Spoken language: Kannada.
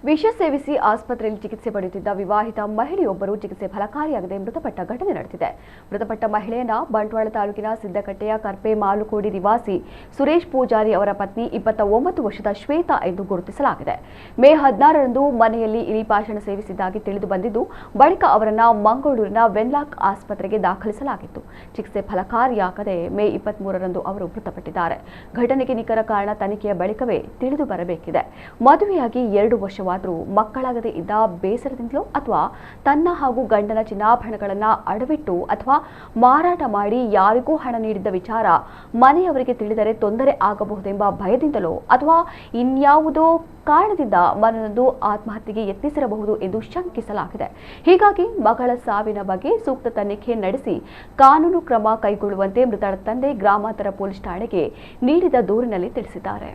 ವಿಷ ಸೇವಿಸಿ ಆಸ್ಪತ್ರೆಯಲ್ಲಿ ಚಿಕಿತ್ಸೆ ಪಡೆಯುತ್ತಿದ್ದ ವಿವಾಹಿತ ಮಹಿಳೆಯೊಬ್ಬರು ಚಿಕಿತ್ಸೆ ಫಲಕಾರಿಯಾಗದೆ ಮೃತಪಟ್ಟ ಘಟನೆ ನಡೆದಿದೆ. ಮೃತಪಟ್ಟ ಮಹಿಳೆಯನ್ನ ಬಂಟ್ವಾಳ ತಾಲೂಕಿನ ಸಿದ್ದಕಟ್ಟೆಯ ಕರ್ಪೆ ಮಾಲುಕೋಡಿ ನಿವಾಸಿ ಸುರೇಶ್ ಪೂಜಾರಿ ಅವರ ಪತ್ನಿ 29 ವರ್ಷದ ಶ್ವೇತಾ ಎಂದು ಗುರುತಿಸಲಾಗಿದೆ. ಮೇ 16ರಂದು ಮನೆಯಲ್ಲಿ ಇಲಿಪಾಷಾಣ ಸೇವಿಸಿದ್ದಾಗಿ ತಿಳಿದು ಬಂದಿದ್ದು, ಬಳಿಕ ಅವರನ್ನ ಮಂಗಳೂರಿನ ವೆನ್ಲಾಕ್ ಆಸ್ಪತ್ರೆಗೆ ದಾಖಲಿಸಲಾಗಿತ್ತು. ಚಿಕಿತ್ಸೆ ಫಲಕಾರಿಯಾಗದೆ ಮೇ 23ರಂದು ಅವರು ಮೃತಪಟ್ಟಿದ್ದಾರೆ. ಘಟನೆಗೆ ನಿಖರ ಕಾರಣ ತನಿಖೆಯ ಬಳಿಕವೇ ತಿಳಿದು ಬರಬೇಕಿದೆ. ಮದುವೆಯಾಗಿ 2 ವರ್ಷವಾದರೂ ಮಕ್ಕಳಾಗದೇ ಇದ್ದ ಬೇಸರದಿಂದಲೋ ಅಥವಾ ತನ್ನ ಹಾಗೂ ಗಂಡನ ಚಿನ್ನಾಭರಣಗಳನ್ನು ಅಡವಿಟ್ಟು ಅಥವಾ ಮಾರಾಟ ಮಾಡಿ ಯಾರಿಗೂ ಹಣ ನೀಡಿದ್ದ ವಿಚಾರ ಮನೆಯವರಿಗೆ ತಿಳಿದರೆ ತೊಂದರೆ ಆಗಬಹುದೆಂಬ ಭಯದಿಂದಲೋ ಅಥವಾ ಇನ್ಯಾವುದೋ ಕಾರಣದಿಂದ ಮನನೊಂದು ಆತ್ಮಹತ್ಯೆಗೆ ಯತ್ನಿಸಿರಬಹುದು ಎಂದು ಶಂಕಿಸಲಾಗಿದೆ. ಹೀಗಾಗಿ ಮಗಳ ಸಾವಿನ ಬಗ್ಗೆ ಸೂಕ್ತ ತನಿಖೆ ನಡೆಸಿ ಕಾನೂನು ಕ್ರಮ ಕೈಗೊಳ್ಳುವಂತೆ ಮೃತರ ತಂದೆ ಗ್ರಾಮಾಂತರ ಪೊಲೀಸ್ ಠಾಣೆಗೆ ನೀಡಿದ ದೂರಿನಲ್ಲಿ ತಿಳಿಸಿದ್ದಾರೆ.